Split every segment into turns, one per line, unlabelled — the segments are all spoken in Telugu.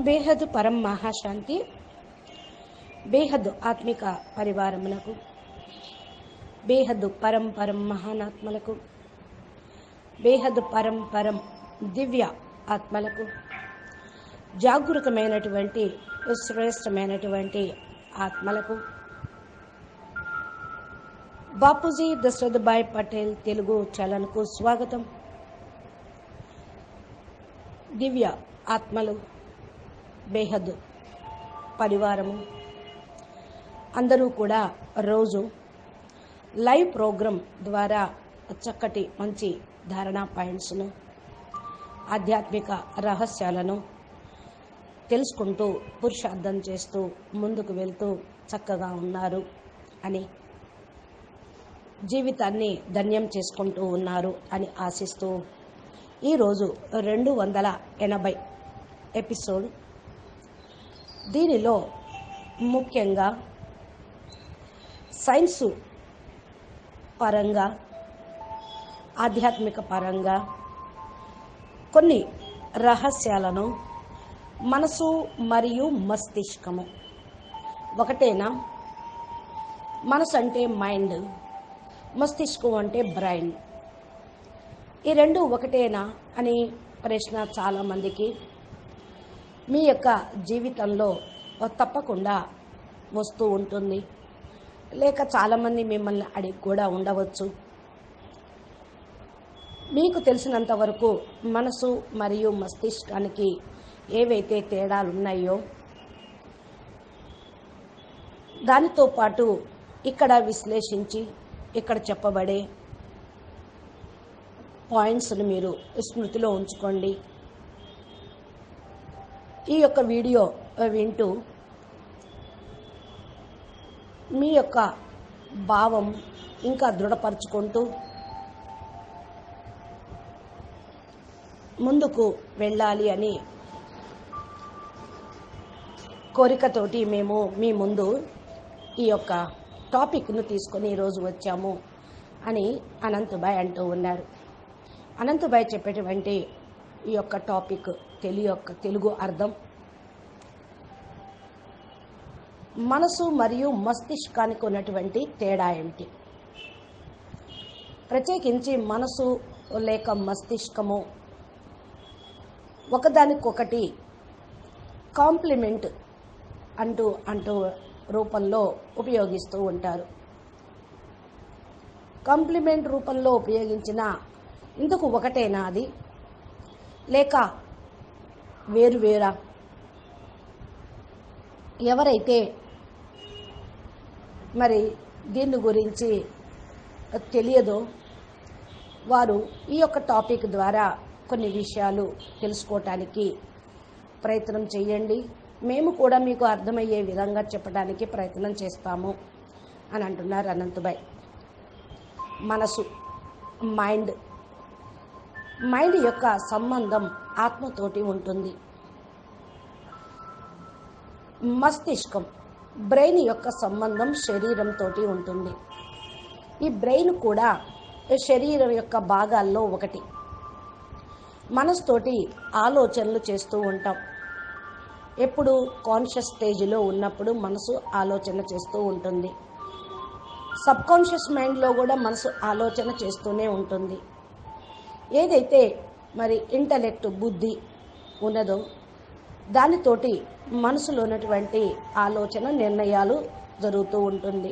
బేహద్ పరం మహాశాంతి, బేహద్ ఆత్మిక పరివారములకు, బేహద్ పరం పరం మహానాత్మలకు, బేహద్ పరం పరం దివ్య ఆత్మలకు, జాగృతమైనటువంటి శ్రేష్టమైనటువంటి ఆత్మలకు బాపూజీ దశరథభాయ్ పటేల్ తెలుగు ఛానల్కు స్వాగతం. దివ్య ఆత్మలు, బేహద్ పరివారము అందరూ కూడా రోజు లైవ్ ప్రోగ్రాం ద్వారా చక్కటి మంచి ధారణా పాయింట్స్ను, ఆధ్యాత్మిక రహస్యాలను తెలుసుకుంటూ పురుషార్థం చేస్తూ ముందుకు వెళ్తూ చక్కగా ఉన్నారు అని, జీవితాన్ని ధన్యం చేసుకుంటూ ఉన్నారు అని ఆశిస్తూ ఈరోజు 280 ఎపిసోడ్. దీనిలో ముఖ్యంగా సైన్సు పరంగా, ఆధ్యాత్మిక పరంగా కొన్ని రహస్యాలను, మనసు మరియు మస్తిష్కము ఒకటేనా? మనసు అంటే మైండ్, మస్తిష్కం అంటే బ్రెయిన్. ఈ రెండు ఒకటేనా అని ప్రశ్న చాలామందికి మీ యొక్క జీవితంలో తప్పకుండా వస్తూ ఉంటుంది. లేక చాలామంది మిమ్మల్ని అడిగి కూడా ఉండవచ్చు. మీకు తెలిసినంత వరకు మనసు మరియు మస్తిష్కానికి ఏవైతే తేడాలు ఉన్నాయో దానితో పాటు ఇక్కడ విశ్లేషించి ఇక్కడ చెప్పబడే పాయింట్స్ను మీరు స్మృతిలో ఉంచుకోండి. ఈ యొక్క వీడియో వింటూ మీ యొక్క భావం ఇంకా దృఢపరుచుకుంటూ ముందుకు వెళ్ళాలి అని కోరికతోటి మేము మీ ముందు ఈ యొక్క టాపిక్ను తీసుకొని ఈరోజు వచ్చాము అని అనంతభాయ్ అంటూ ఉన్నారు. అనంతభాయ్ చెప్పేటువంటి ఈ యొక్క టాపిక్ తెలుగు అర్థం, మనసు మరియు మస్తిష్కానికి ఉన్నటువంటి తేడా ఏమిటి, ప్రత్యేకించి మనసు లేక మస్తిష్కము ఒకదానికొకటి కాంప్లిమెంట్ అంటూ రూపంలో ఉపయోగిస్తూ ఉంటారు. కాంప్లిమెంట్ రూపంలో ఉపయోగించిన ఇందుకు ఒకటేనా అది, లేక వేరువేరా? ఎవరైతే మరి దీని గురించి తెలియదో వారు ఈ యొక్క టాపిక్ ద్వారా కొన్ని విషయాలు తెలుసుకోవటానికి ప్రయత్నం చేయండి. మేము కూడా మీకు అర్థమయ్యే విధంగా చెప్పడానికి ప్రయత్నం చేస్తాము అని అంటున్నారు అనంతభాయ్. మనసు, మైండ్ యొక్క సంబంధం ఆత్మతోటి ఉంటుంది. మస్తిష్కం, బ్రెయిన్ యొక్క సంబంధం శరీరంతో ఉంటుంది. ఈ బ్రెయిన్ కూడా శరీరం యొక్క భాగాల్లో ఒకటి. మనసుతోటి ఆలోచనలు చేస్తూ ఉంటాం. ఎప్పుడు కాన్షియస్ స్టేజ్లో ఉన్నప్పుడు మనసు ఆలోచన చేస్తూ ఉంటుంది. సబ్ కాన్షియస్ మైండ్లో కూడా మనసు ఆలోచన చేస్తూనే ఉంటుంది. ఏదైతే మరి ఇంటలెక్ట్, బుద్ధి ఉన్నదో దానితోటి మనసులో ఉన్నటువంటి ఆలోచన, నిర్ణయాలు జరుగుతూ ఉంటుంది.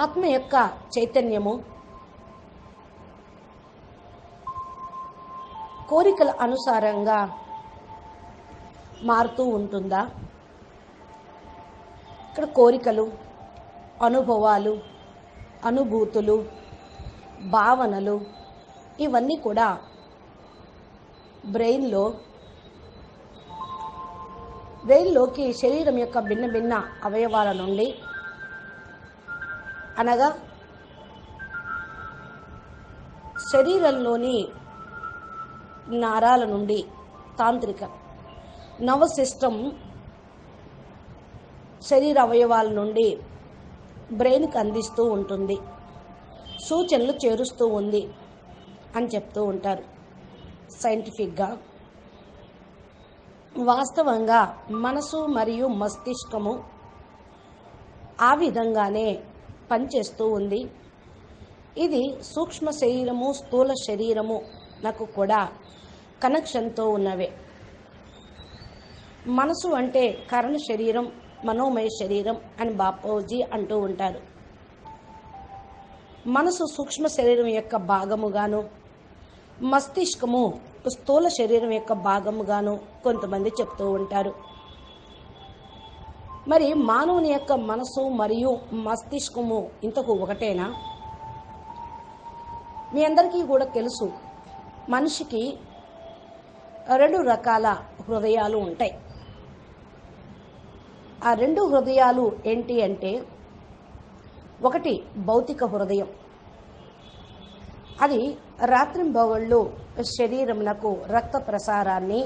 ఆత్మ యొక్క చైతన్యము కోరికల అనుసారంగా మారుతూ ఉంటుందా? ఇక్కడ కోరికలు, అనుభవాలు, అనుభూతులు, భావనలు ఇవన్నీ కూడా బ్రెయిన్లోకి శరీరం యొక్క భిన్న భిన్న అవయవాల నుండి, అనగా శరీరంలోని నరాల నుండి, తాంత్రిక నర్వస్ సిస్టమ్ శరీర అవయవాల నుండి బ్రెయిన్కి అందిస్తూ ఉంటుంది, సూచనలు చేరుస్తూ ఉంది అని చెప్తూ ఉంటారు. సైంటిఫిక్గా వాస్తవంగా మనసు మరియు మస్తిష్కము ఆ విధంగానే పనిచేస్తూ ఉంది. ఇది సూక్ష్మ శరీరము, స్థూల శరీరము నాకు కూడా కనెక్షన్తో ఉన్నవే. మనసు అంటే కరణ శరీరం, మనోమయ శరీరం అని బాపూజీ అంటూ ఉంటారు. మనసు సూక్ష్మ శరీరం యొక్క భాగముగాను, మస్తిష్కము స్థూల శరీరం యొక్క భాగముగాను కొంతమంది చెప్తూ ఉంటారు. మరి మానవుని యొక్క మనసు మరియు మస్తిష్కము ఇంతకు ఒకటేనా? మీ అందరికీ కూడా తెలుసు, మనిషికి 2 రకాల హృదయాలు ఉంటాయి. ఆ 2 హృదయాలు ఏంటి అంటే, ఒకటి భౌతిక హృదయం. అది రాత్రింబవళ్ళు శరీరమునకు రక్త ప్రసారాన్ని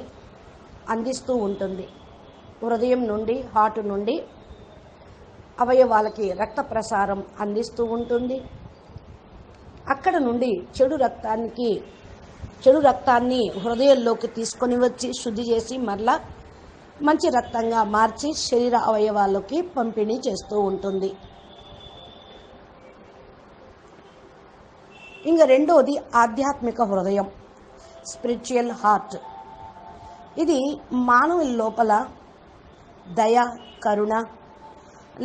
అందిస్తూ ఉంటుంది. హృదయం నుండి, హార్ట్ నుండి అవయవాలకి రక్త ప్రసారం అందిస్తూ ఉంటుంది. అక్కడ నుండి చెడు రక్తాన్ని హృదయంలోకి తీసుకొని వచ్చి శుద్ధి చేసి మరలా మంచి రక్తంగా మార్చి శరీర అవయవాలకి పంపిణీ చేస్తూ ఉంటుంది. ఇంకా రెండోది ఆధ్యాత్మిక హృదయం, స్పిరిచువల్ హార్ట్. ఇది మానవుని లోపల దయ, కరుణ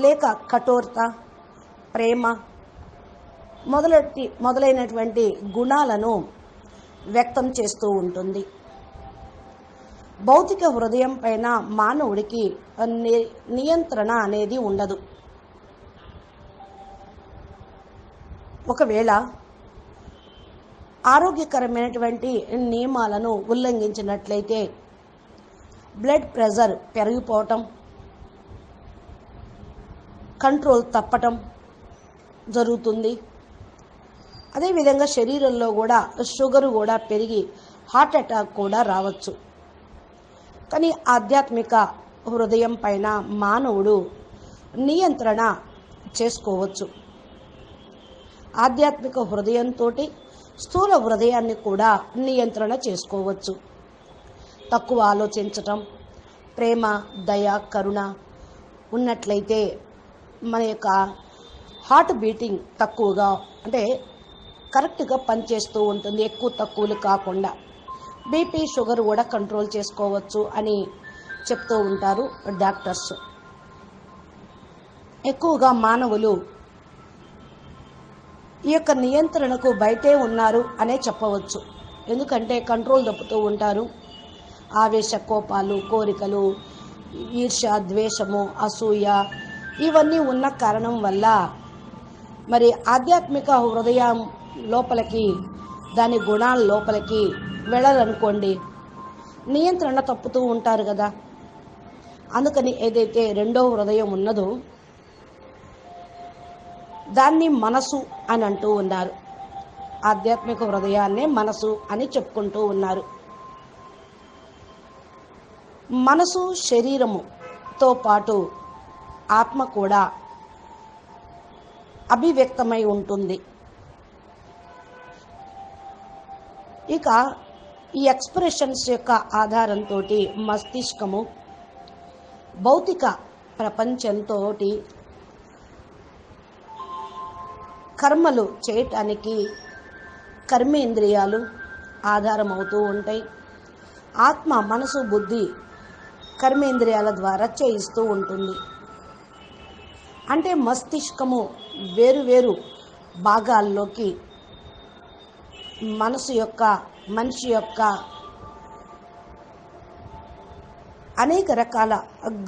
లేక కఠోరత, ప్రేమ మొదలైనటువంటి గుణాలను వ్యక్తం చేస్తూ ఉంటుంది. భౌతిక హృదయం పైన మానవుడికి నియంత్రణ అనేది ఉండదు. ఒకవేళ ఆరోగ్యకరమైనటువంటి నియమాలను ఉల్లంఘించినట్లయితే బ్లడ్ ప్రెషర్ పెరిగిపోవటం, కంట్రోల్ తప్పటం జరుగుతుంది. అదేవిధంగా శరీరంలో కూడా షుగర్ కూడా పెరిగి హార్ట్ అటాక్ కూడా రావచ్చు. కానీ ఆధ్యాత్మిక హృదయం పైన మానవుడు నియంత్రణ చేసుకోవచ్చు. ఆధ్యాత్మిక హృదయంతో స్థూల హృదయాన్ని కూడా నియంత్రణ చేసుకోవచ్చు. తక్కువ ఆలోచించటం, ప్రేమ, దయ, కరుణ ఉన్నట్లయితే మన యొక్క హార్ట్ బీటింగ్ తక్కువగా అంటే కరెక్ట్గా పనిచేస్తూ ఉంటుంది, ఎక్కువ తక్కువలు కాకుండా. బీపీ, షుగర్ కూడా కంట్రోల్ చేసుకోవచ్చు అని చెప్తూ ఉంటారు డాక్టర్స్. ఎక్కువగా మానవులు ఈ యొక్క నియంత్రణకు బయటే ఉన్నారు అనే చెప్పవచ్చు. ఎందుకంటే కంట్రోల్ తప్పుతూ ఉంటారు. ఆవేశ, కోపాలు, కోరికలు, ఈర్ష్య, ద్వేషము, అసూయ ఇవన్నీ ఉన్న కారణం వల్ల మరి ఆధ్యాత్మిక హృదయం లోపలికి, దాని గుణాల లోపలికి వెళ్ళాలనుకోండి, నియంత్రణ తప్పుతూ ఉంటారు కదా. అందుకని ఏదైతే రెండో హృదయం ఉన్నదో దాన్ని మనసు అని అంటూ ఉన్నారు. ఆధ్యాత్మిక హృదయాన్నే మనసు అని చెప్పుకుంటూ ఉన్నారు. మనసు శరీరముతో పాటు ఆత్మ కూడా అభివ్యక్తమై ఉంటుంది. ఇక ఈ ఎక్స్ప్రెషన్స్ యొక్క ఆధారంతో మస్తిష్కము భౌతిక ప్రపంచంతో కర్మలు చేయటానికి కర్మేంద్రియాలు ఆధారమవుతూ ఉంటాయి. ఆత్మ, మనసు, బుద్ధి కర్మేంద్రియాల ద్వారా చేయిస్తూ ఉంటుంది. అంటే మస్తిష్కము వేరు భాగాల్లోకి మనిషి యొక్క అనేక రకాల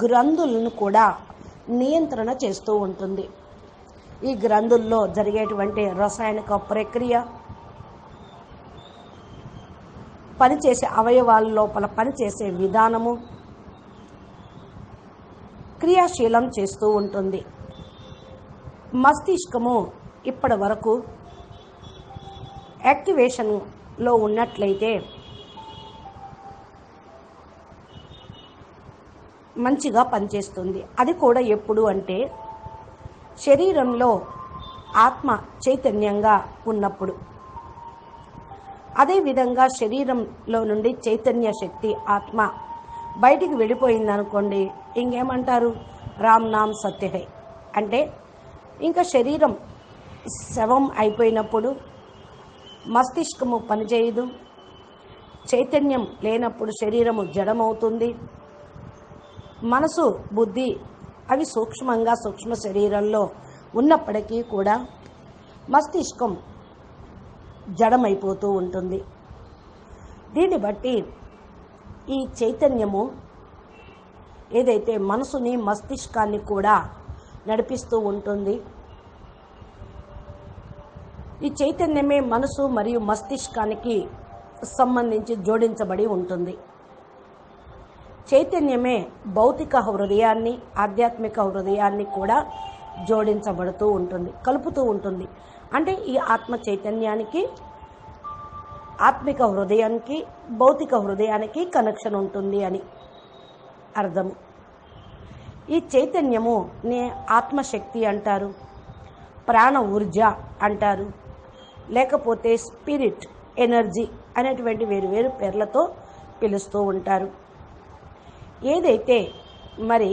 గ్రంథులను కూడా నియంత్రణ చేస్తూ ఉంటుంది. ఈ గ్రంథుల్లో జరిగేటువంటి రసాయనిక ప్రక్రియ, పనిచేసే అవయవాల లోపల పనిచేసే విధానము క్రియాశీలం చేస్తూ ఉంటుంది. మస్తిష్కము ఇప్పటి వరకు యాక్టివేషన్లో ఉన్నట్లయితే మంచిగా పనిచేస్తుంది. అది కూడా ఎప్పుడు అంటే శరీరంలో ఆత్మ చైతన్యంగా ఉన్నప్పుడు. అదేవిధంగా శరీరంలో నుండి చైతన్య శక్తి ఆత్మ బయటికి వెళ్ళిపోయింది అనుకోండి, ఇంకేమంటారు? రామ్ నామ్ సత్య హై. అంటే ఇంకా శరీరం శవం అయిపోయినప్పుడు మస్తిష్కము పనిచేయదు, చైతన్యం లేనప్పుడు శరీరము జడమవుతుంది. మనసు, బుద్ధి అవి సూక్ష్మ శరీరంలో ఉన్నప్పటికీ కూడా మస్తిష్కం జడమైపోతూ ఉంటుంది. దీన్ని బట్టి ఈ చైతన్యము ఏదైతే మనసుని, మస్తిష్కాన్ని కూడా నడిపిస్తూ ఉంటుంది. ఈ చైతన్యమే మనసు మరియు మస్తిష్కానికి సంబంధించి జోడించబడి ఉంటుంది. చైతన్యమే భౌతిక హృదయాన్ని, ఆధ్యాత్మిక హృదయాన్ని కూడా జోడించబడుతూ ఉంటుంది, కలుపుతూ ఉంటుంది. అంటే ఈ ఆత్మ చైతన్యానికి, ఆత్మిక హృదయానికి, భౌతిక హృదయానికి కనెక్షన్ ఉంటుంది అని అర్థము. ఈ చైతన్యము నే ఆత్మశక్తి అంటారు, ప్రాణ ఊర్జ అంటారు, లేకపోతే స్పిరిట్ ఎనర్జీ అనేటువంటి వేరు పేర్లతో పిలుస్తూ ఉంటారు. ఏదైతే మరి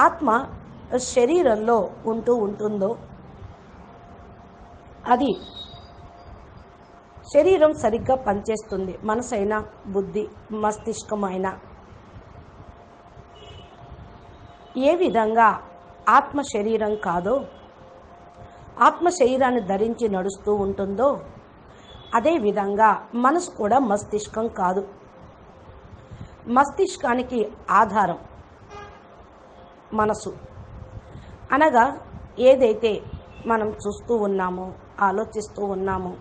ఆత్మ శరీరంలో ఉంటుందో అది శరీరం సరిగ్గా పనిచేస్తుంది. మనసైనా, బుద్ధి, మస్తిష్కమైనా. ఏ విధంగా ఆత్మ శరీరం కాదో, ఆత్మ శరీరాన్ని ధరించి నడుస్తూ ఉంటుందో, అదేవిధంగా మనసు కూడా మస్తిష్కం కాదు. మస్తిష్కానికి ఆధారం మనసు. అనగా ఏదైతే మనం చూస్తూ ఉన్నామో, ఆలోచిస్తూ ఉన్నామో,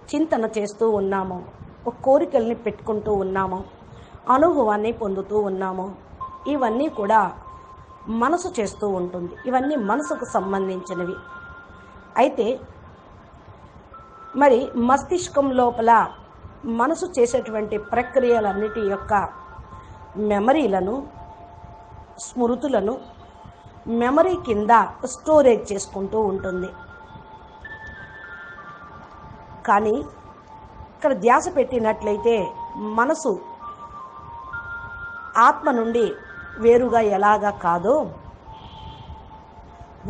చింతన చేస్తూ ఉన్నామో, కోరికల్ని పెట్టుకుంటూ ఉన్నామో, అనుభవాన్ని పొందుతూ ఉన్నామో, ఇవన్నీ కూడా మనసు చేస్తూ ఉంటుంది. ఇవన్నీ మనసుకు సంబంధించినవి. అయితే మరి మస్తిష్కం లోపల మనసు చేసేటువంటి ప్రక్రియలన్నిటి యొక్క మెమరీలను, స్మృతులను మెమరీ కింద స్టోరేజ్ చేసుకుంటూ ఉంటుంది. కానీ ఇక్కడ ధ్యాస పెట్టినట్లయితే మనసు ఆత్మ నుండి వేరుగా ఎలాగా కాదో,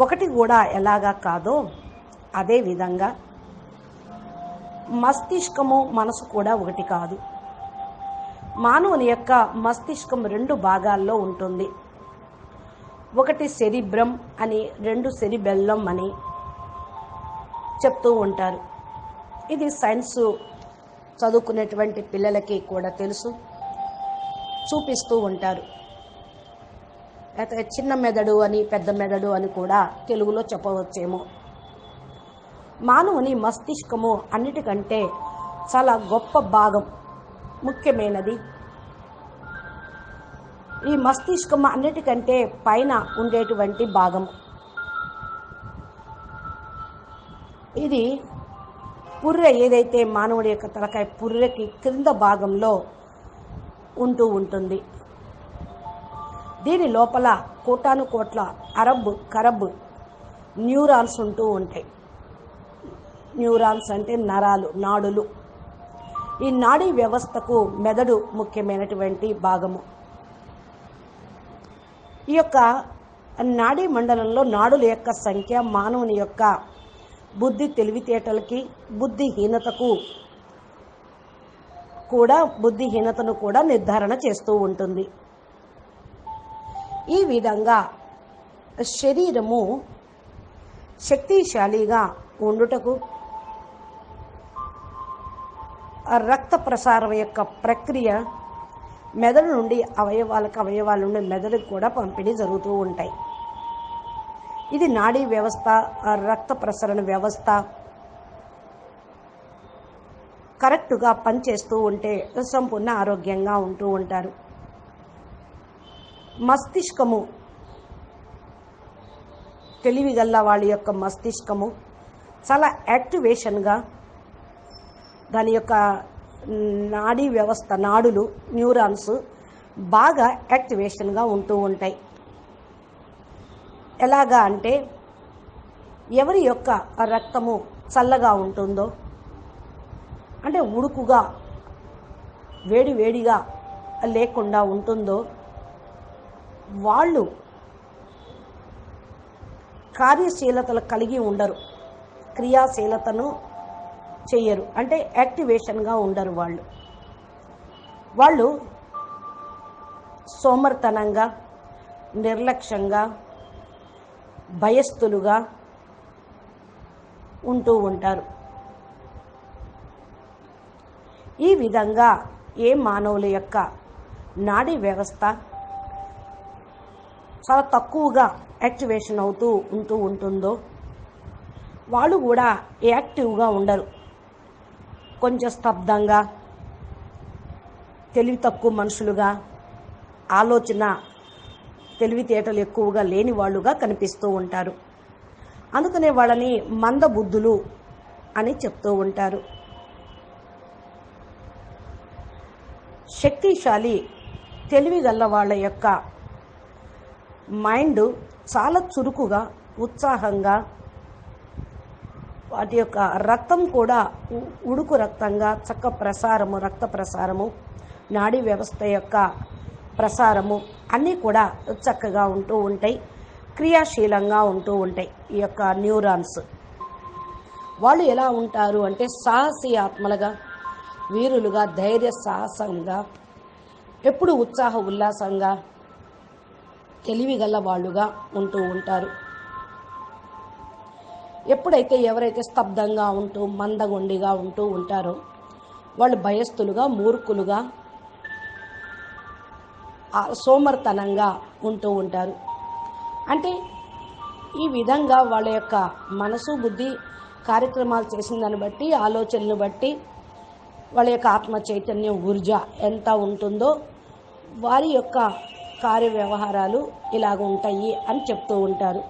ఒకటి కూడా ఎలాగా కాదో, అదేవిధంగా మస్తిష్కము, మనసు కూడా ఒకటి కాదు. మానవుని యొక్క మస్తిష్కం 2 భాగాల్లో ఉంటుంది. ఒకటి సెరిబ్రమ్ అని, 2 సెరిబెల్లం అని చెప్తూ ఉంటారు. ఇది సైన్స్ చదువుకునేటువంటి పిల్లలకి కూడా తెలుసు, చూపిస్తూ ఉంటారు. అయితే చిన్న మెదడు అని, పెద్ద మెదడు అని కూడా తెలుగులో చెప్పవచ్చేమో. మానవుని మస్తిష్కము అన్నిటికంటే చాలా గొప్ప భాగం, ముఖ్యమైనది. ఈ మస్తిష్కం అన్నిటికంటే పైన ఉండేటువంటి భాగం. ఇది పుర్రె, ఏదైతే మానవుడి యొక్క తలకాయ పుర్రెకి క్రింద భాగంలో ఉంటూ ఉంటుంది. దీని లోపల కోటాను కోట్ల కరబ్ న్యూరాన్స్ ఉంటూ ఉంటాయి. న్యూరాన్స్ అంటే నరాలు, నాడులు. ఈ నాడీ వ్యవస్థకు మెదడు ముఖ్యమైనటువంటి భాగము. ఈ యొక్క నాడీ మండలంలో నాడుల యొక్క సంఖ్య మానవుని యొక్క బుద్ధి తెలివితేటలకి, బుద్ధిహీనతను కూడా నిర్ధారణ చేస్తూ ఉంటుంది. ఈ విధంగా శరీరము శక్తిశాలిగా ఉండుటకు రక్త ప్రసారం యొక్క ప్రక్రియ మెదడు నుండి అవయవాల నుండి మెదడుకు కూడా పంపిణీ జరుగుతూ ఉంటాయి. ఇది నాడీ వ్యవస్థ, రక్త ప్రసరణ వ్యవస్థ కరెక్టుగా పనిచేస్తూ ఉంటే సంపూర్ణ ఆరోగ్యంగా ఉంటూ ఉంటారు. మస్తిష్కము, తెలివిగల్ల వాళ్ళ యొక్క మస్తిష్కము చాలా యాక్టివేషన్గా, దాని యొక్క నాడీ వ్యవస్థ, నాడులు, న్యూరాన్స్ బాగా యాక్టివేషన్గా ఉంటూ ఉంటాయి. ఎలాగా అంటే ఎవరి యొక్క రక్తము చల్లగా ఉంటుందో, అంటే ఉడుకుగా వేడి వేడిగా లేకుండా ఉంటుందో వాళ్ళు కార్యశీలతలు కలిగి ఉండరు, క్రియాశీలతను చెయ్యరు, అంటే యాక్టివేషన్గా ఉండరు. వాళ్ళు సోమర్తనంగా, నిర్లక్ష్యంగా, భయస్థులుగా ఉంటూ ఉంటారు. ఈ విధంగా ఏ మానవుల యొక్క నాడీ వ్యవస్థ చాలా తక్కువగా యాక్టివేషన్ ఉంటూ ఉంటుందో వాళ్ళు కూడా యాక్టివ్గా ఉండరు. కొంచెం స్తబ్దంగా, తెలివి తక్కువ మనుషులుగా, ఆలోచన తెలివితేటలు ఎక్కువగా లేని వాళ్ళుగా కనిపిస్తూ ఉంటారు. అందుకనే వాళ్ళని మందబుద్ధులు అని చెప్తూ ఉంటారు. శక్తిశాలి తెలివిగల వాళ్ళ యొక్క మైండ్ చాలా చురుకుగా, ఉత్సాహంగా, వాటి యొక్క రక్తం కూడా ఉడుకు రక్తంగా, రక్త ప్రసారము, నాడీ వ్యవస్థ యొక్క ప్రసారము అన్నీ కూడా చక్కగా ఉంటూ ఉంటాయి, క్రియాశీలంగా ఉంటూ ఉంటాయి. ఈ యొక్క న్యూరాన్స్ వాళ్ళు ఎలా ఉంటారు అంటే సాహసి ఆత్మలుగా, వీరులుగా, ధైర్య సాహసంగా, ఎప్పుడు ఉత్సాహ ఉల్లాసంగా, తెలివిగల వాళ్ళుగా ఉంటూ ఉంటారు. ఎప్పుడైతే ఎవరైతే స్తబ్దంగా ఉంటూ మందగొండిగా ఉంటూ ఉంటారో వాళ్ళు భయస్థులుగా, మూర్ఖులుగా, సోమర్తనంగా ఉంటూ ఉంటారు. అంటే ఈ విధంగా వాళ్ళ యొక్క మనసు, బుద్ధి కార్యక్రమాలు చేసిన దాన్ని బట్టి, ఆలోచనలు బట్టి వాళ్ళ యొక్క ఆత్మ చైతన్యం, ఊర్జ ఎంత ఉంటుందో వారి యొక్క కార్య వ్యవహారాలు ఇలాగ ఉంటాయి అని చెప్తూ ఉంటారు.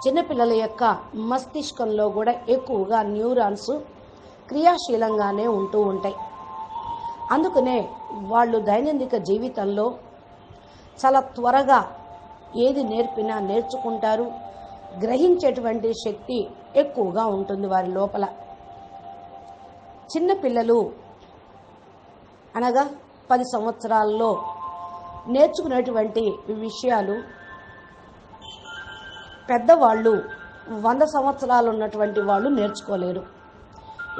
చిన్నపిల్లల యొక్క మస్తిష్కంలో కూడా ఎక్కువగా న్యూరాన్స్ క్రియాశీలంగానే ఉంటూ ఉంటాయి. అందుకనే వాళ్ళు దైనందిక జీవితంలో చాలా త్వరగా ఏది నేర్పినా నేర్చుకుంటారు, గ్రహించేటువంటి శక్తి ఎక్కువగా ఉంటుంది వారి లోపల. చిన్నపిల్లలు అనగా 10 సంవత్సరాల్లో నేర్చుకునేటువంటి విషయాలు పెద్దవాళ్ళు 100 సంవత్సరాలు ఉన్నటువంటి వాళ్ళు నేర్చుకోలేరు.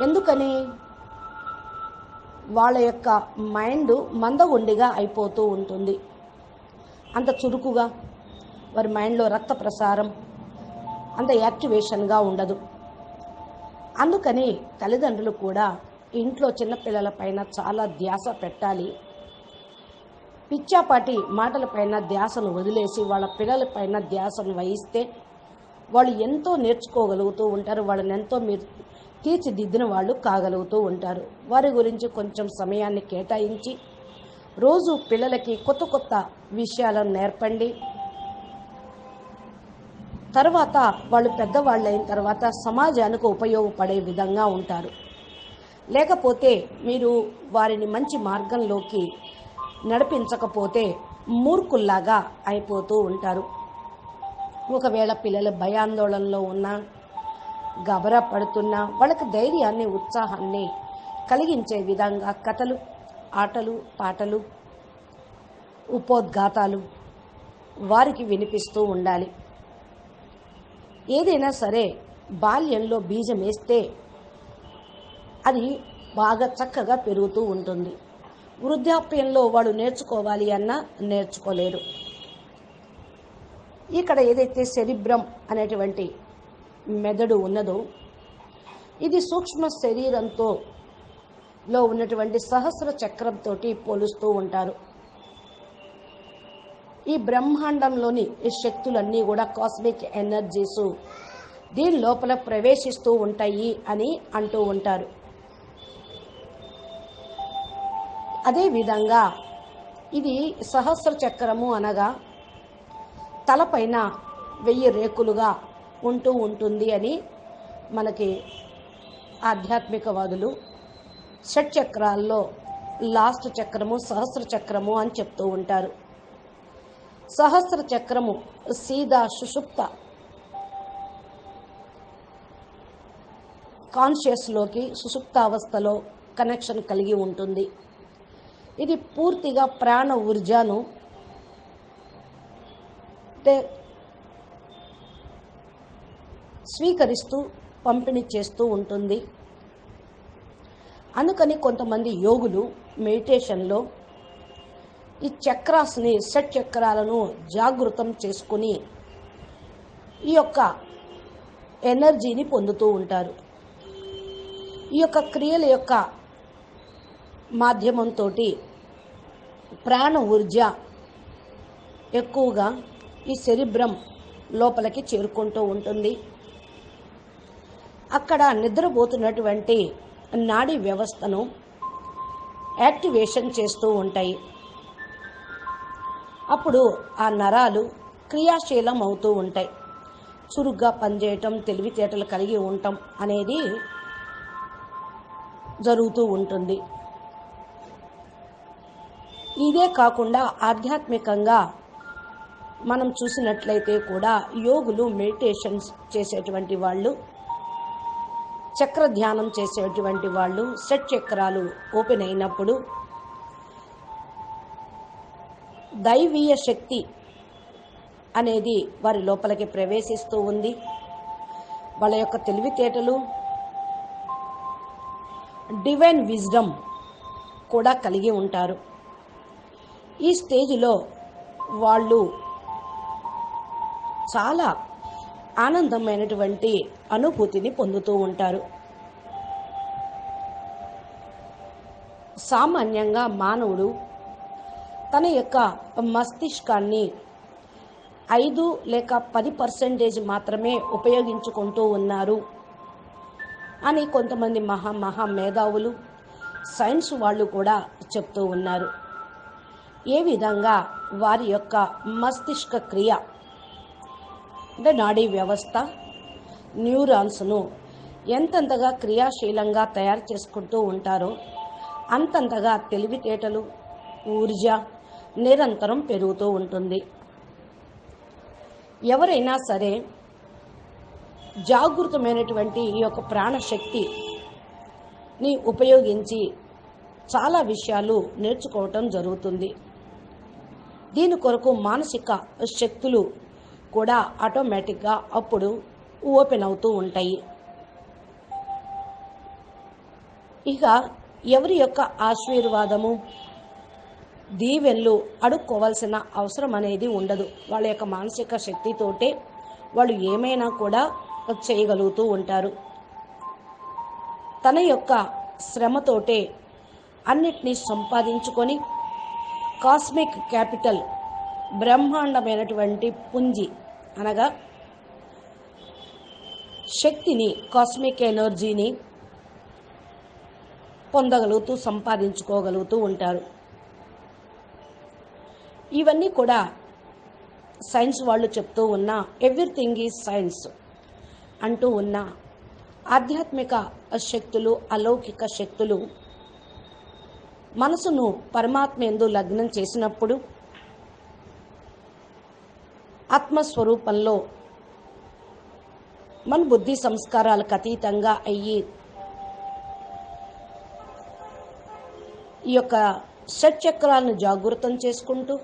ఎందుకని? వాళ్ళ యొక్క మైండ్ మందగుండిగా అయిపోతూ ఉంటుంది. అంత చురుకుగా వారి మైండ్లో రక్త ప్రసారం అంత యాక్టివేషన్గా ఉండదు. అందుకని తల్లిదండ్రులు కూడా ఇంట్లో చిన్నపిల్లల పైన చాలా ధ్యాస పెట్టాలి. పిచ్చాపాటి మాటలపైన ధ్యాసను వదిలేసి వాళ్ళ పిల్లలపైన ధ్యాసను వహిస్తే వాళ్ళు ఎంతో నేర్చుకోగలుగుతూ ఉంటారు. వాళ్ళని ఎంతో మీరు తీర్చిదిద్దిన వాళ్ళు కాగలుగుతూ ఉంటారు. వారి గురించి కొంచెం సమయాన్ని కేటాయించి రోజు పిల్లలకి కొత్త కొత్త విషయాలను నేర్పండి. తర్వాత వాళ్ళు పెద్దవాళ్ళు అయిన తర్వాత సమాజానికి ఉపయోగపడే విధంగా ఉంటారు. లేకపోతే మీరు వారిని మంచి మార్గంలోకి నడిపించకపోతే మూర్ఖుల్లాగా అయిపోతూ ఉంటారు. ఒకవేళ పిల్లలు భయాందోళనలో ఉన్నా, గబరా పడుతున్నా వాళ్ళకి ధైర్యాన్ని, ఉత్సాహాన్ని కలిగించే విధంగా కథలు, ఆటలు, పాటలు, ఉపోద్ఘాతాలు వారికి వినిపిస్తూ ఉండాలి. ఏదైనా సరే బాల్యంలో బీజం వేస్తే అది బాగా చక్కగా పెరుగుతూ ఉంటుంది. వృద్ధాప్యంలో వాళ్ళు నేర్చుకోవాలి అన్నా నేర్చుకోలేరు. ఇక్కడ ఏదైతే సెరిబ్రమ్ అనేటువంటి మెదడు ఉన్నదో ఇది సూక్ష్మ శరీరంతో ఉన్నటువంటి సహస్ర చక్రంతో పోలుస్తూ ఉంటారు. ఈ బ్రహ్మాండంలోని శక్తులన్నీ కూడా కాస్మిక్ ఎనర్జీస్ దీని లోపల ప్రవేశిస్తూ ఉంటాయి అని అంటూ ఉంటారు. అదేవిధంగా ఇది సహస్ర చక్రము అనగా తలపైన 1000 రేకులుగా ఉంటూ ఉంటుంది అని మనకి ఆధ్యాత్మికవాదులు షట్చక్రాల్లో లాస్ట్ చక్రము సహస్ర చక్రము అని చెప్తూ ఉంటారు. సహస్ర చక్రము సీదా సుషుప్త కాన్షియస్లోకి, సుషుప్తావస్థలో కనెక్షన్ కలిగి ఉంటుంది. ఇది పూర్తిగా ప్రాణ ఊర్జను స్వీకరిస్తూ పంపిణీ చేస్తూ ఉంటుంది. అందుకని కొంతమంది యోగులు మెడిటేషన్లో ఈ చక్రాస్ని, షట్ చక్రాలను జాగృతం చేసుకుని ఈ యొక్క ఎనర్జీని పొందుతూ ఉంటారు. ఈ యొక్క క్రియల యొక్క మాధ్యమంతో ప్రాణ ఊర్జ ఎక్కువగా ఈ సెరిబ్రమ్ లోపలికి చేరుకుంటూ ఉంటుంది. అక్కడ నిద్రపోతున్నటువంటి నాడీ వ్యవస్థను యాక్టివేషన్ చేస్తూ ఉంటాయి. అప్పుడు ఆ నరాలు క్రియాశీలం అవుతూ ఉంటాయి. చురుగ్గా పనిచేయటం, తెలివితేటలు కలిగి ఉండటం అనేది జరుగుతూ ఉంటుంది. ఇదే కాకుండా ఆధ్యాత్మికంగా మనం చూసినట్లయితే కూడా యోగులు మెడిటేషన్స్ చేసేటువంటి వాళ్ళు, చక్ర ధ్యానం చేసేటువంటి వాళ్ళు, షట్ చక్రాలు ఓపెన్ అయినప్పుడు దైవీయ శక్తి అనేది వారి లోపలికి ప్రవేశిస్తూ ఉంది. వాళ్ళ యొక్క తెలివితేటలు, డివైన్ విజ్డమ్ కూడా కలిగి ఉంటారు. ఈ స్టేజ్లో వాళ్ళు చాలా ఆనందమైనటువంటి అనుభూతిని పొందుతూ ఉంటారు. సామాన్యంగా మానవుడు తన యొక్క మస్తిష్కాన్ని 5 లేక 10% మాత్రమే ఉపయోగించుకుంటూ ఉన్నారు అని కొంతమంది మహా మేధావులు, సైన్స్ వాళ్ళు కూడా చెప్తూ ఉన్నారు. ఏ విధంగా వారి యొక్క మస్తిష్క క్రియ అంటే నాడీ వ్యవస్థ, న్యూరాన్స్ను ఎంతెంతగా క్రియాశీలంగా తయారు చేసుకుంటూ ఉంటారో అంతంతగా తెలివితేటలు, ఊర్జ నిరంతరం పెరుగుతూ ఉంటుంది. ఎవరైనా సరే జాగృతమైనటువంటి ఈ యొక్క ప్రాణశక్తిని ఉపయోగించి చాలా విషయాలు నేర్చుకోవటం జరుగుతుంది. దీని కొరకు మానసిక శక్తులు కూడా ఆటోమేటిక్గా అప్పుడు ఓపెన్ అవుతూ ఉంటాయి. ఇక ఎవరి యొక్క ఆశీర్వాదము, దీవెనలు అడుక్కోవాల్సిన అవసరం అనేది ఉండదు. వాళ్ళ యొక్క మానసిక శక్తితోటే వాళ్ళు ఏమైనా కూడా చేయగలుగుతూ ఉంటారు. తన యొక్క శ్రమతోటే అన్నిటినీ సంపాదించుకొని కాస్మిక్ క్యాపిటల్, బ్రహ్మాండమైనటువంటి పుంజి అనగా శక్తిని, కాస్మిక్ ఎనర్జీని పొందగలుగుతూ సంపాదించుకోగలుగుతూ ఉంటారు. ఇవన్నీ కూడా సైన్స్ వాళ్ళు చెప్తూ ఉన్న ఎవ్రీథింగ్ ఈజ్ సైన్స్ అంటూ ఉన్న ఆధ్యాత్మిక శక్తులు, అలౌకిక శక్తులు మనసును పరమాత్మ యందు లగ్నం చేసినప్పుడు ఆత్మస్వరూపంలో మన బుద్ధి సంస్కారాలకు అతీతంగా అయ్యి ఈ యొక్క షట్చక్రాలను జాగృతం చేసుకుంటూ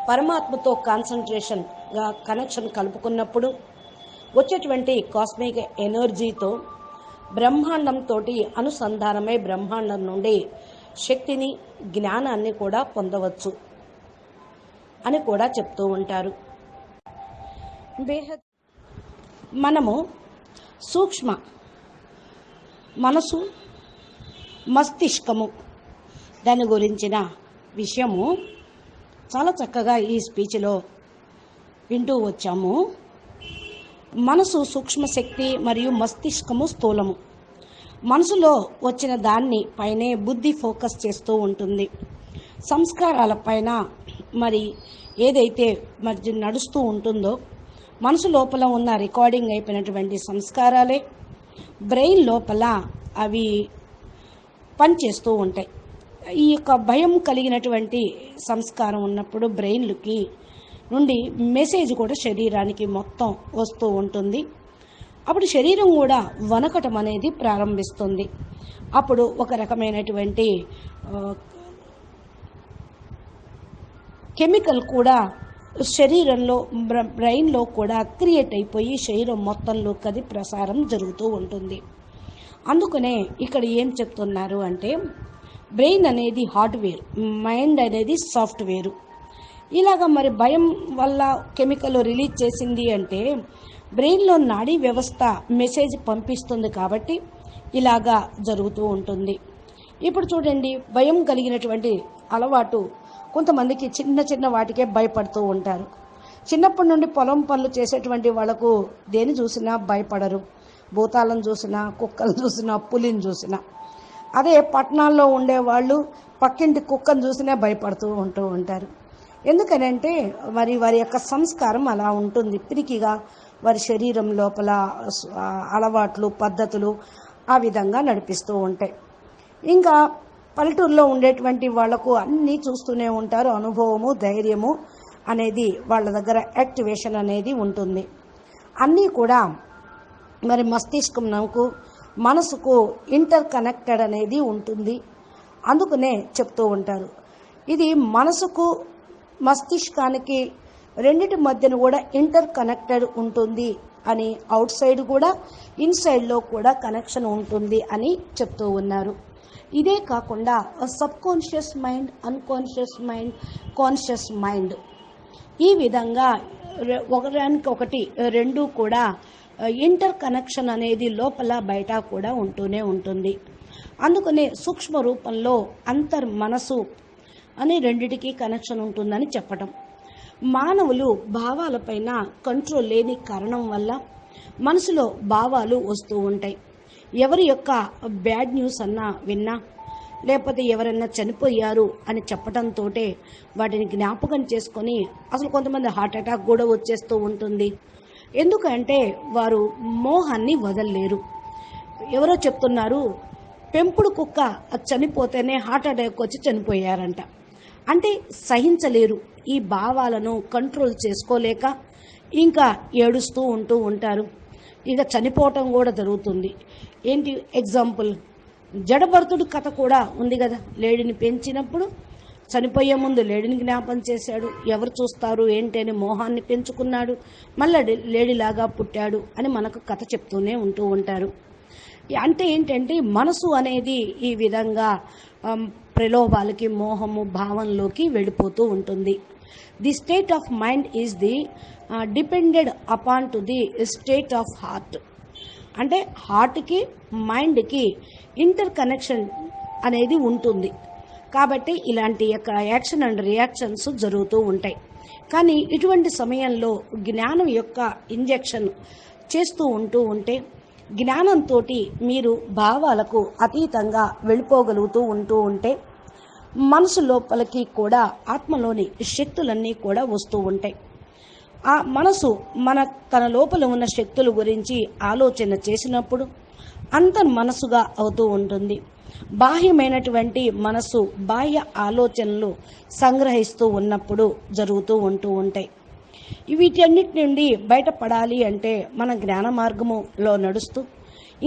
పరమాత్మతో కాన్సన్ట్రేషన్గా కనెక్షన్ కలుపుకున్నప్పుడు వచ్చేటువంటి కాస్మిక్ ఎనర్జీతో బ్రహ్మాండంతో అనుసంధానమై బ్రహ్మాండం నుండి శక్తిని, జ్ఞానాన్ని కూడా పొందవచ్చు అని కూడా చెప్తూ ఉంటారు. మనము సూక్ష్మ మనసు, మస్తిష్కము దాని గురించిన విషయము చాలా చక్కగా ఈ స్పీచ్లో వింటూ వచ్చాము. మనసు సూక్ష్మశక్తి మరియు మస్తిష్కము స్థూలము. మనసులో వచ్చిన దాన్ని పైనే బుద్ధి ఫోకస్ చేస్తూ ఉంటుంది. సంస్కారాల పైన మరి ఏదైతే మరి నడుస్తూ ఉంటుందో మనసు లోపల ఉన్న రికార్డింగ్ అయిపోయినటువంటి సంస్కారాలే బ్రెయిన్ లోపల అవి పనిచేస్తూ ఉంటాయి. ఈ యొక్క భయం కలిగినటువంటి సంస్కారం ఉన్నప్పుడు బ్రెయిన్లకి నుండి మెసేజ్ కూడా శరీరానికి మొత్తం వస్తూ ఉంటుంది. అప్పుడు శరీరం కూడా వణకటం అనేది ప్రారంభిస్తుంది. అప్పుడు ఒక రకమైనటువంటి కెమికల్ కూడా శరీరంలో బ్రెయిన్లో కూడా క్రియేట్ అయిపోయి శరీరం మొత్తంలోకి అది ప్రసారం జరుగుతూ ఉంటుంది. అందుకనే ఇక్కడ ఏం చెప్తున్నారు అంటే బ్రెయిన్ అనేది హార్డ్వేర్, మైండ్ అనేది సాఫ్ట్వేరు. ఇలాగ మరి భయం వల్ల కెమికల్ రిలీజ్ చేసింది అంటే బ్రెయిన్లో నాడీ వ్యవస్థ మెసేజ్ పంపిస్తుంది కాబట్టి ఇలాగా జరుగుతూ ఉంటుంది. ఇప్పుడు చూడండి, భయం కలిగినటువంటి అలవాటు కొంతమందికి చిన్న చిన్న వాటికే భయపడుతూ ఉంటారు. చిన్నప్పటి నుండి పొలం పనులు చేసేటువంటి వాళ్ళకు దేని చూసినా భయపడరు. భూతాలను చూసినా, కుక్కలు చూసినా, పులిని చూసినా. అదే పట్టణాల్లో ఉండేవాళ్ళు పక్కింటి కుక్కను చూసినా భయపడుతూ ఉంటూ ఉంటారు. ఎందుకనంటే మరి వారి యొక్క సంస్కారం అలా ఉంటుంది. పిరికిగా వారి శరీరం లోపల అలవాట్లు, పద్ధతులు ఆ విధంగా నడిపిస్తూ ఉంటాయి. ఇంకా పల్లెటూరులో ఉండేటువంటి వాళ్లకు అన్నీ చూస్తూనే ఉంటారు. అనుభవము, ధైర్యము అనేది వాళ్ళ దగ్గర యాక్టివేషన్ అనేది ఉంటుంది. అన్నీ కూడా మరి మస్తిష్కంకు, మనసుకు ఇంటర్ కనెక్టెడ్ అనేది ఉంటుంది. అందుకనే చెప్తూ ఉంటారు ఇది మనసుకు, మస్తిష్కానికి రెండిటి మధ్యన కూడా ఇంటర్ కనెక్టెడ్ ఉంటుంది అని, అవుట్ సైడ్ కూడా ఇన్సైడ్లో కూడా కనెక్షన్ ఉంటుంది అని చెప్తూ ఉన్నారు. ఇదే కాకుండా sub conscious mind, unconscious mind, conscious mind, ఈ విధంగా ఒకదానికొకటి రెండు కూడా ఇంటర్ కనెక్షన్ అనేది లోపల బయట కూడా ఉంటూనే ఉంటుంది. అందుకనే సూక్ష్మ రూపంలో అంతర్ మనసు అని రెండిటికి కనెక్షన్ ఉంటుందని చెప్పటం. మానవులు భావాలపైన కంట్రోల్ లేని కారణం వల్ల మనసులో భావాలు వస్తూ ఉంటాయి. ఎవరి యొక్క బ్యాడ్ న్యూస్ అన్నా విన్నా, లేకపోతే ఎవరైనా చనిపోయారు అని చెప్పడంతో వాటిని జ్ఞాపకం చేసుకొని అసలు కొంతమంది హార్ట్ అటాక్ కూడా వచ్చేస్తూ ఉంటుంది. ఎందుకంటే వారు మోహాన్ని వదలలేరు. ఎవరో చెప్తున్నారు, పెంపుడు కుక్క చనిపోతేనే హార్ట్ అటాక్ వచ్చి చనిపోయారంట. అంటే సహించలేరు. ఈ భావాలను కంట్రోల్ చేసుకోలేక ఇంకా ఏడుస్తూ ఉంటూ ఉంటారు. ఇక చనిపోవటం కూడా జరుగుతుంది. ఏంటి ఎగ్జాంపుల్, జడభరతుడు కథ కూడా ఉంది కదా. లేడిని పెంచినప్పుడు చనిపోయే ముందు లేడిని జ్ఞాపం చేశాడు. ఎవరు చూస్తారు ఏంటి అని మోహాన్ని పెంచుకున్నాడు. మళ్ళీ లేడిలాగా పుట్టాడు అని మనకు కథ చెప్తూనే ఉంటూ ఉంటారు. అంటే ఏంటంటే మనసు అనేది ఈ విధంగా ప్రలోభాలకి, మోహము, భావంలోకి వెళ్ళిపోతూ ఉంటుంది. The state of mind is the depended upon to the state of heart. అంటే హార్ట్కి, మైండ్కి ఇంటర్ కనెక్షన్ అనేది ఉంటుంది. కాబట్టి ఇలాంటి యొక్క యాక్షన్ అండ్ రియాక్షన్స్ జరుగుతూ ఉంటాయి. కానీ ఇటువంటి సమయంలో జ్ఞానం యొక్క ఇంజెక్షన్ చేస్తూ ఉంటే జ్ఞానంతో మీరు భావాలకు అతీతంగా వెళ్ళిపోగలుగుతూ ఉంటే మనసు లోపలికి కూడా ఆత్మలోని శక్తులన్నీ కూడా వస్తూ ఉంటాయి. ఆ మనసు తన లోపల ఉన్న శక్తుల గురించి ఆలోచన చేసినప్పుడు అంతర్మనసుగా అవుతూ ఉంటుంది. బాహ్యమైనటువంటి మనసు బాహ్య ఆలోచనలు సంగ్రహిస్తూ ఉన్నప్పుడు జరుగుతూ ఉంటాయి. వీటన్నిటి నుండి బయటపడాలి అంటే మన జ్ఞాన మార్గములో నడుస్తూ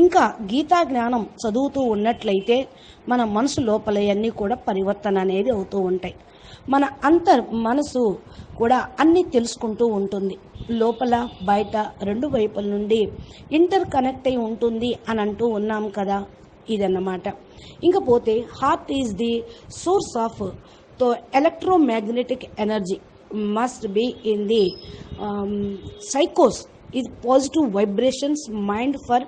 ఇంకా గీతా జ్ఞానం చదువుతూ ఉన్నట్లయితే మన మనసు లోపల అన్నీ కూడా పరివర్తన అనేది అవుతూ ఉంటాయి. మన మనసు కూడా అన్నీ తెలుసుకుంటూ ఉంటుంది. లోపల బయట రెండు వైపుల నుండి ఇంటర్ కనెక్ట్ అయి ఉంటుంది అని అంటూ ఉన్నాం కదా, ఇదన్నమాట. ఇంకపోతే heart is the source of electromagnetic energy must be in the psychos is positive vibrations mind for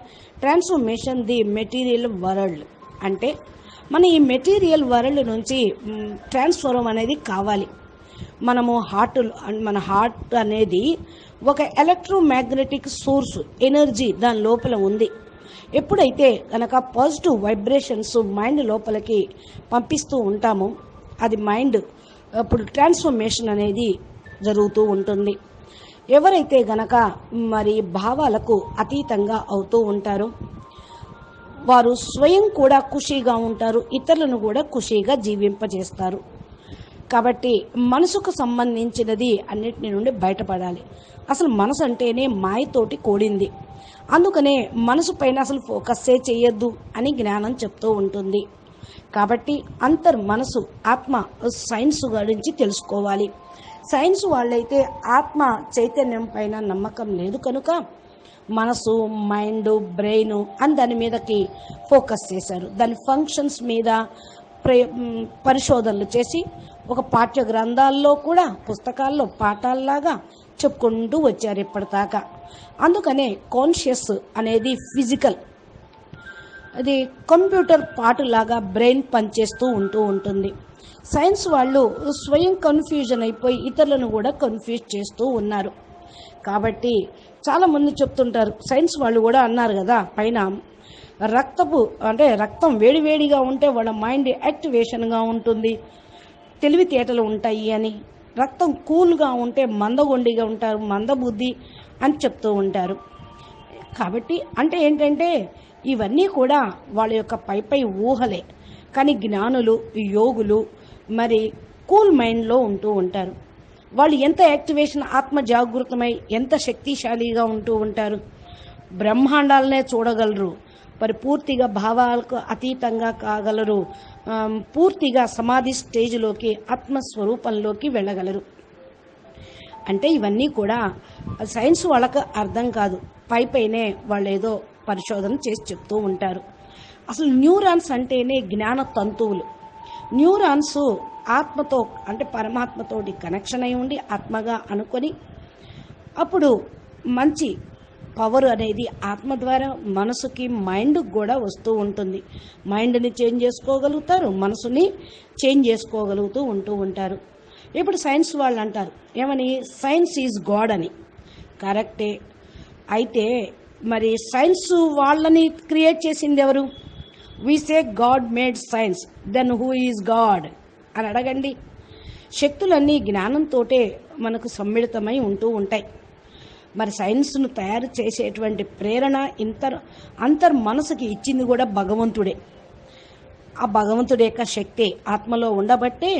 transformation the material world. అంటే మన ఈ మెటీరియల్ వరల్డ్ నుంచి ట్రాన్స్ఫార్మ్ అనేది కావాలి. మన హార్ట్ అనేది ఒక ఎలక్ట్రోమాగ్నెటిక్ సోర్స్, ఎనర్జీ దాని లోపల ఉంది. ఎప్పుడైతే కనుక పాజిటివ్ వైబ్రేషన్స్ మైండ్ లోపలికి పంపిస్తూ ఉంటామో అది మైండ్ అప్పుడు ట్రాన్స్ఫర్మేషన్ అనేది జరుగుతూ ఉంటుంది. ఎవరైతే గనక మరి భావాలకు అతీతంగా అవుతూ ఉంటారో వారు స్వయం కూడా ఖుషీగా ఉంటారు, ఇతరులను కూడా ఖుషీగా జీవింపజేస్తారు. కాబట్టి మనసుకు సంబంధించినది అన్నిటి నుండి బయటపడాలి. అసలు మనసు అంటేనే మాయతోటి కూడింది. అందుకనే మనసు పైన అసలు ఫోకస్సే చేయొద్దు అని జ్ఞానం చెప్తూ ఉంటుంది. కాబట్టి మనసు ఆత్మ సైన్స్ గురించి తెలుసుకోవాలి. సైన్స్ వాళ్ళైతే ఆత్మ చైతన్యం పైన నమ్మకం లేదు కనుక మనసు, మైండ్, బ్రెయిన్ అని దాని మీదకి ఫోకస్ చేశారు. దాని ఫంక్షన్స్ మీద పరిశోధనలు చేసి ఒక పాఠ్య గ్రంథాల్లో కూడా పుస్తకాల్లో పాఠాల్లాగా చెప్పుకుంటూ వచ్చారు ఇప్పటిదాకా. అందుకనే కాన్షియస్ అనేది ఫిజికల్, అది కంప్యూటర్ పార్టులాగా బ్రెయిన్ పనిచేస్తూ ఉంటుంది. సైన్స్ వాళ్ళు స్వయం కన్ఫ్యూజన్ అయిపోయి ఇతరులను కూడా కన్ఫ్యూజ్ చేస్తూ ఉన్నారు. కాబట్టి చాలామంది చెప్తుంటారు, సైన్స్ వాళ్ళు కూడా అన్నారు కదా పైన, రక్తం వేడివేడిగా ఉంటే వాళ్ళ మైండ్ యాక్టివేషన్గా ఉంటుంది, తెలివితేటలు ఉంటాయి అని. రక్తం కూల్గా ఉంటే మందగొండిగా ఉంటారు, మందబుద్ధి అని చెప్తూ ఉంటారు. కాబట్టి ఏంటంటే ఇవన్నీ కూడా వాళ్ళ యొక్క పై ఊహలే. కానీ జ్ఞానులు, యోగులు మరి కూల్ మైండ్లో ఉంటూ ఉంటారు. వాళ్ళు ఎంత యాక్టివేషన్, ఆత్మ జాగృతమై ఎంత శక్తిశాలిగా ఉంటూ ఉంటారు. బ్రహ్మాండాలనే చూడగలరు, మరి పూర్తిగా భావాలకు అతీతంగా కాగలరు, పూర్తిగా సమాధి స్టేజ్లోకి ఆత్మస్వరూపంలోకి వెళ్ళగలరు. ఇవన్నీ కూడా సైన్స్ వాళ్ళకు అర్థం కాదు, పైనే వాళ్ళు ఏదో పరిశోధన చేసి చెప్తూ ఉంటారు. అసలు న్యూరాన్స్ అంటేనే జ్ఞాన తంతువులు. న్యూరాన్స్ ఆత్మతో పరమాత్మతోటి కనెక్షన్ అయి ఉండి ఆత్మగా అనుకొని అప్పుడు మంచి పవర్ అనేది ఆత్మ ద్వారా మనసుకి, మైండ్కి కూడా వస్తూ ఉంటుంది. మైండ్ని చేంజ్ చేసుకోగలుగుతారు, మనసుని చేంజ్ చేసుకోగలుగుతూ ఉంటారు. ఇప్పుడు సైన్స్ వాళ్ళు అంటారు ఏమని, సైన్స్ ఈజ్ గాడ్ అని. కరెక్టే. అయితే మరి సైన్స్ వాళ్ళని క్రియేట్ చేసింది ఎవరు? We say God made science, then who is God అని అడగండి. శక్తులన్నీ జ్ఞానంతోటే మనకు సమ్మిళితమై ఉంటూ ఉంటాయి. మరి సైన్స్ను తయారు చేసేటువంటి ప్రేరణ మనసుకి ఇచ్చింది కూడా భగవంతుడే. ఆ భగవంతుడి యొక్క శక్తి ఆత్మలో ఉండబట్టే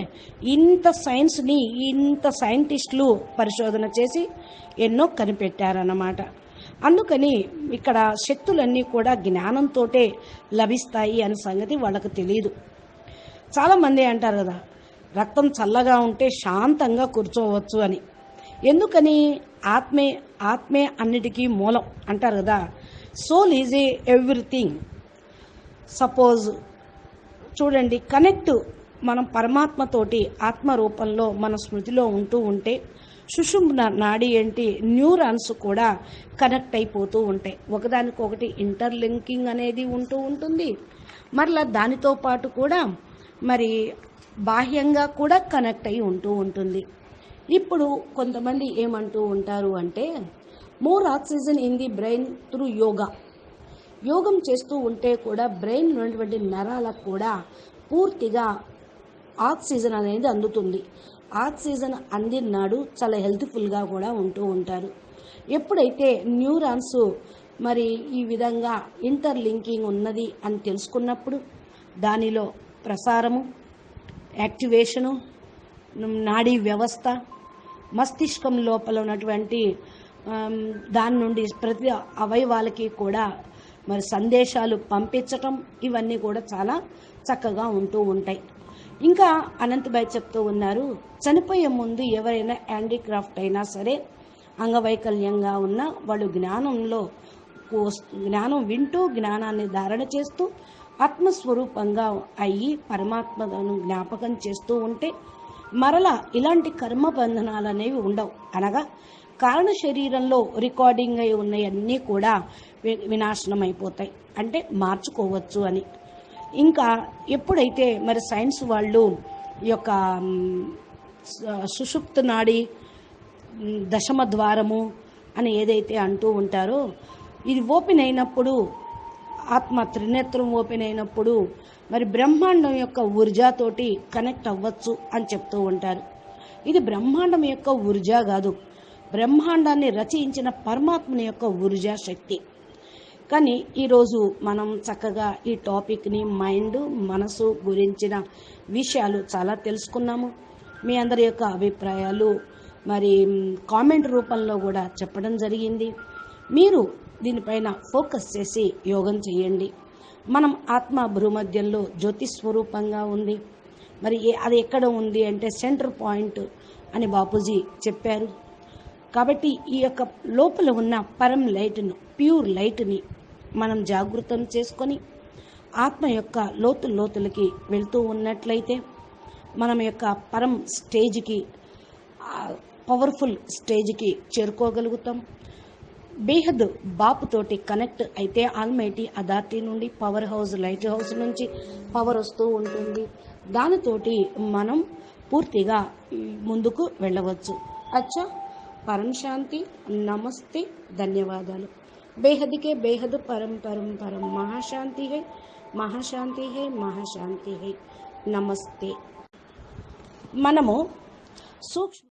ఇంత సైన్స్ని ఇంత సైంటిస్టులు పరిశోధన చేసి ఎన్నో కనిపెట్టారన్నమాట. అందుకని ఇక్కడ శక్తులన్నీ కూడా జ్ఞానంతోటే లభిస్తాయి అనే సంగతి వాళ్ళకు తెలియదు. చాలామంది అంటారు కదా, రక్తం చల్లగా ఉంటే శాంతంగా కూర్చోవచ్చు అని. ఎందుకని? ఆత్మే అన్నిటికీ మూలం అంటారు కదా. Soul is everything. సపోజ్ చూడండి, మనం పరమాత్మతోటి ఆత్మ రూపంలో మన స్మృతిలో ఉంటే సుషుమ్న నాడి ఏంటి, న్యూరాన్స్ కూడా కనెక్ట్ అయిపోతూ ఉంటాయి. ఒకదానికొకటి ఇంటర్లింకింగ్ అనేది ఉంటుంది. మరలా దానితో పాటు కూడా మరి బాహ్యంగా కూడా కనెక్ట్ అయి ఉంటుంది. ఇప్పుడు కొంతమంది ఏమంటూ ఉంటారు అంటే, more oxygen in the brain through యోగం చేస్తూ ఉంటే కూడా బ్రెయిన్ ఉన్నటువంటి నరాలకు కూడా పూర్తిగా ఆక్సిజన్ అనేది అందుతుంది. ఆక్సిజన్ అందినాడు చాలా హెల్త్ఫుల్గా కూడా ఉంటారు. ఎప్పుడైతే న్యూరాన్స్ మరి ఈ విధంగా ఇంటర్లింకింగ్ ఉన్నది అని తెలుసుకున్నప్పుడు దానిలో ప్రసారము, యాక్టివేషను, నాడీ వ్యవస్థ, మస్తిష్కం లోపల ఉన్నటువంటి దాని నుండి ప్రతి అవయవాలకి కూడా మరి సందేశాలు పంపించటం, ఇవన్నీ కూడా చాలా చక్కగా ఉంటాయి. ఇంకా అనంతభాయ్ చెప్తూ ఉన్నారు, చనిపోయే ముందు ఎవరైనా హ్యాండీక్రాఫ్ట్ అయినా సరే, అంగవైకల్యంగా ఉన్న వాళ్ళు జ్ఞానం వింటూ జ్ఞానాన్ని ధారణ చేస్తూ ఆత్మస్వరూపంగా అయ్యి పరమాత్మను జ్ఞాపకం చేస్తూ ఉంటే మరలా ఇలాంటి కర్మ బంధనాలు అనేవి ఉండవు. అనగా కారణ శరీరంలో రికార్డింగ్ అయి ఉన్నవన్నీ కూడా వినాశనం అయిపోతాయి, మార్చుకోవచ్చు అని. ఇంకా ఎప్పుడైతే మరి సైన్స్ వాళ్ళు ఈ యొక్క సుషుప్త నాడి, దశమ ద్వారము అని ఏదైతే అంటూ ఉంటారో, ఇది ఓపెన్ అయినప్పుడు, ఆత్మ త్రినేత్రం ఓపెన్ అయినప్పుడు మరి బ్రహ్మాండం యొక్క ఊర్జాతోటి కనెక్ట్ అవ్వచ్చు అని చెప్తూ ఉంటారు. ఇది బ్రహ్మాండం యొక్క ఊర్జా కాదు, బ్రహ్మాండాన్ని రచయించిన పరమాత్మని యొక్క ఊర్జా శక్తి. కానీ ఈరోజు మనం చక్కగా ఈ టాపిక్ని మైండ్, మనసు గురించిన విషయాలు చాలా తెలుసుకున్నాము. మీ అందరి యొక్క అభిప్రాయాలు మరి కామెంట్ రూపంలో కూడా చెప్పడం జరిగింది. మీరు దీనిపైన ఫోకస్ చేసి యోగం చేయండి. మనం ఆత్మ భూమధ్యంలో జ్యోతి స్వరూపంగా ఉంది. మరి అది ఎక్కడ ఉంది అంటే సెంటర్ పాయింట్ అని బాపూజీ చెప్పారు. కాబట్టి ఈ యొక్క లోపల ఉన్న పరం లైట్ను, ప్యూర్ లైట్ని మనం జాగృతం చేసుకొని ఆత్మ యొక్క లోతులకి వెళ్తూ ఉన్నట్లయితే మనం యొక్క పరం స్టేజ్కి, పవర్ఫుల్ స్టేజ్కి చేరుకోగలుగుతాం. బేహద్ బాపుతోటి కనెక్ట్ అయితే ఆల్మైటీ అథారిటీ నుండి, పవర్ హౌస్, లైట్ హౌస్ నుంచి పవర్ వస్తూ ఉంటుంది. దానితోటి మనం పూర్తిగా ముందుకు వెళ్ళవచ్చు. అచ్చా, పరం శాంతి. నమస్తే, ధన్యవాదాలు. బేహద్ కే బేహద్ పరం పరం పరం మహాశాంతి హై, మహాశాంతి హై, మహాశాంతి హై. నమస్తే. మనము సూక్ష్మ